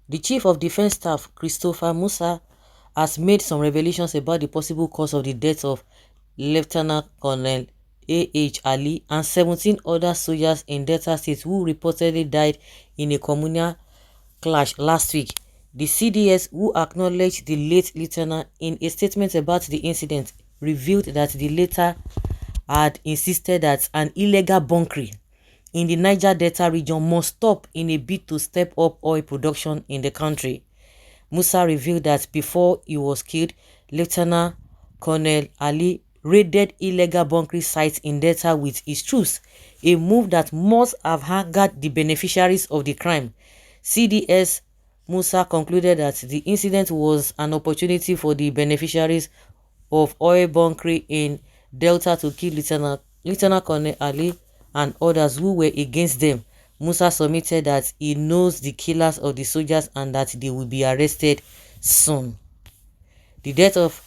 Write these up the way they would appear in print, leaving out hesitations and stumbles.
The Chief of Defense Staff, Christopher Musa, has made some revelations about the possible cause of the death of Lieutenant Colonel A.H. Ali and 17 other soldiers in Delta State who reportedly died in a communal clash last week. The CDS, who acknowledged the late lieutenant in a statement about the incident, revealed that the latter had insisted that an illegal bunkering in the Niger Delta region must stop in a bid to step up oil production in the country. Musa revealed that before he was killed, Lieutenant Colonel Ali raided illegal bunkering sites in Delta with his troops, a move that must have angered the beneficiaries of the crime. CDS Musa concluded that the incident was an opportunity for the beneficiaries of oil bunkering in Delta to kill Lieutenant Colonel Ali and others who were against them. Musa submitted that he knows the killers of the soldiers and that they will be arrested soon. The death of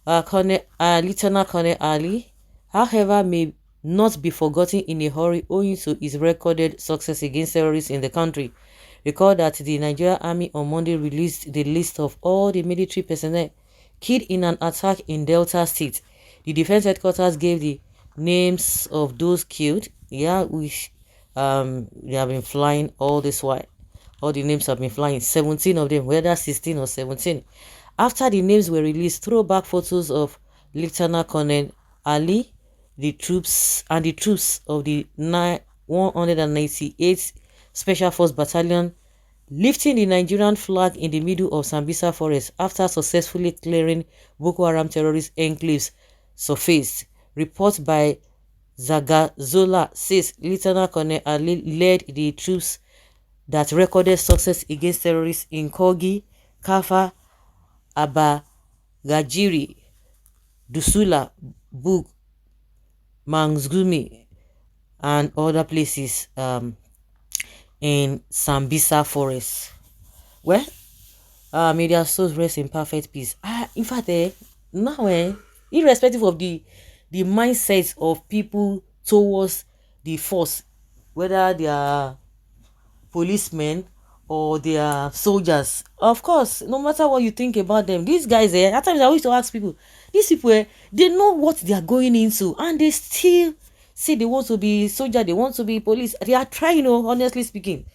Lieutenant Colonel Ali, however, may not be forgotten in a hurry owing to his recorded success against terrorists in the country. Recall that the Nigerian Army on Monday released the list of all the military personnel killed in an attack in Delta State. The Defense Headquarters gave the names of those killed. Yeah, which they have been flying all this while. All the names have been flying, 17 of them, whether 16 or 17. After the names were released, throwback photos of Lieutenant Colonel Ali, the troops of the 198th Special Force Battalion lifting the Nigerian flag in the middle of Sambisa Forest after successfully clearing Boko Haram terrorist enclaves surfaced. Report by Zagazola says Lieutenant Colonel Ali led the troops that recorded success against terrorists in Kogi, Kafa, Abagajiri, Dusula, Bug, Mangzumi, and other places in Sambisa Forest. Well, may their souls rest in perfect peace. In fact, now, irrespective of the mindset of people towards the force, whether they are policemen or they are soldiers, of course, no matter what you think about them, these guys, at times I used to ask people, these people, they know what they are going into and they still say they want to be soldier, they want to be police. They are trying, honestly speaking.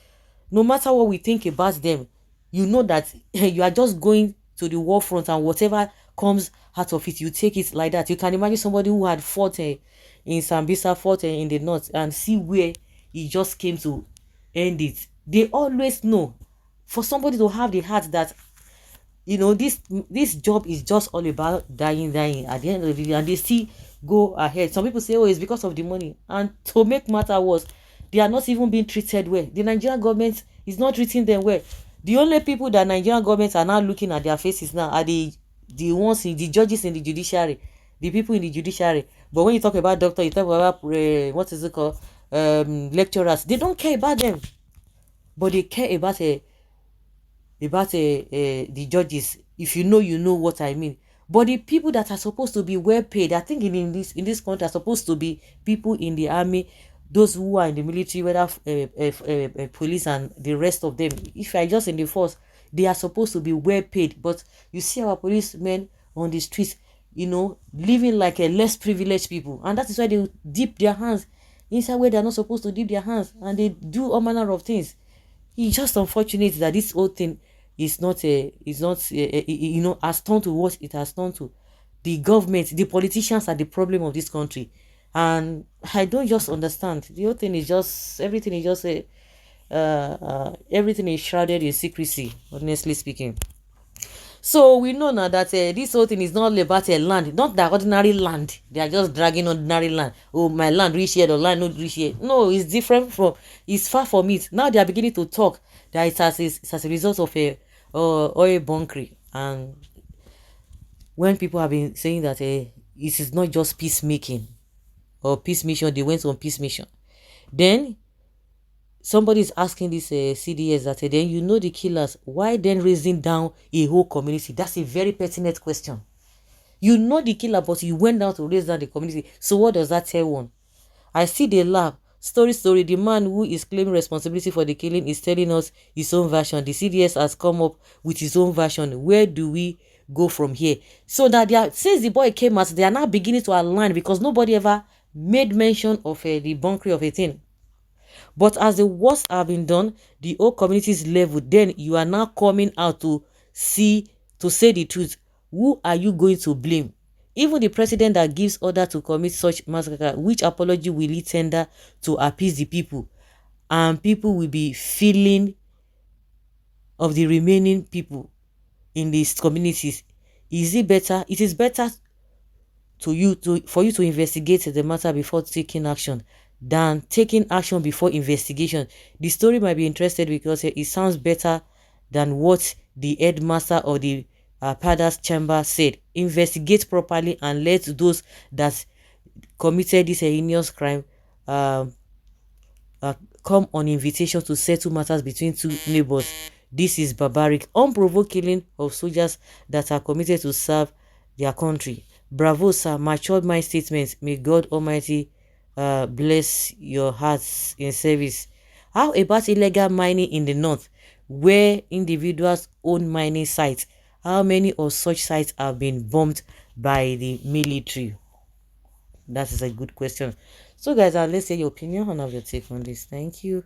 No matter what we think about them, you know that you are just going to the war front and whatever comes out of it, you take it like that. You can imagine somebody who had fought in Sambisa, fought in the north, and see where he just came to end it. They always know, for somebody to have the heart that, this job is just all about dying at the end of the day, and they still go ahead. Some people say, oh, it's because of the money, and to make matter worse, they are not even being treated well. The Nigerian government is not treating them well. The only people that Nigerian government are now looking at their faces now are the ones in the judges in the judiciary, the people in the judiciary. But when you talk about doctor, you talk about what is it called, lecturers, they don't care about them, but they care about the judges. If you know what I mean. But the people that are supposed to be well paid, I think in this country, are supposed to be people in the army, those who are in the military, whether police and the rest of them. If I just in the force, they are supposed to be well paid. But you see our policemen on the streets, living like a less privileged people, and that is why they dip their hands inside where they are not supposed to dip their hands, and they do all manner of things. It's just unfortunate that this whole thing is not has turned to what it has turned to. The government, the politicians are the problem of this country, and I don't just understand. The whole thing is just, everything is just everything is shrouded in secrecy, honestly speaking. So we know now that this whole thing is not about a land, not the ordinary land. They are just dragging ordinary land. Oh, my land reach here, the land not reach here. No, it's different from, it's far from it. Now they are beginning to talk that it's as a result of a oil bunkering. And when people have been saying that it is not just peacemaking or peace mission, they went on peace mission. Then somebody is asking this CDS that then the killers, why then raising down a whole community? That's a very pertinent question. You know the killer, but you went down to raise down the community. So what does that tell one? I see they laugh. Story. The man who is claiming responsibility for the killing is telling us his own version. The CDS has come up with his own version. Where do we go from here? So that they are, since the boy came out, they are now beginning to align, because nobody ever made mention of the bunkery of a thing. But as the worst have been done, the whole community's level, then you are now coming out to say the truth. Who are you going to blame? Even the president that gives order to commit such massacre, which apology will he tender to appease the people? And people will be feeling of the remaining people in these communities. Is it better? It is better for you to investigate the matter before taking action than taking action before investigation. The story might be interested because it sounds better than what the headmaster or the Padda's chamber said. Investigate properly and let those that committed this heinous crime um come on invitation to settle matters between two neighbors. This is barbaric, unprovoked killing of soldiers that are committed to serve their country. Bravo, sir. Matured mind statements. May God Almighty bless your hearts in service. How about illegal mining in the north, where individuals own mining sites? How many of such sites have been bombed by the military? That is a good question. So guys, let's hear your opinion and have your take on this. Thank you.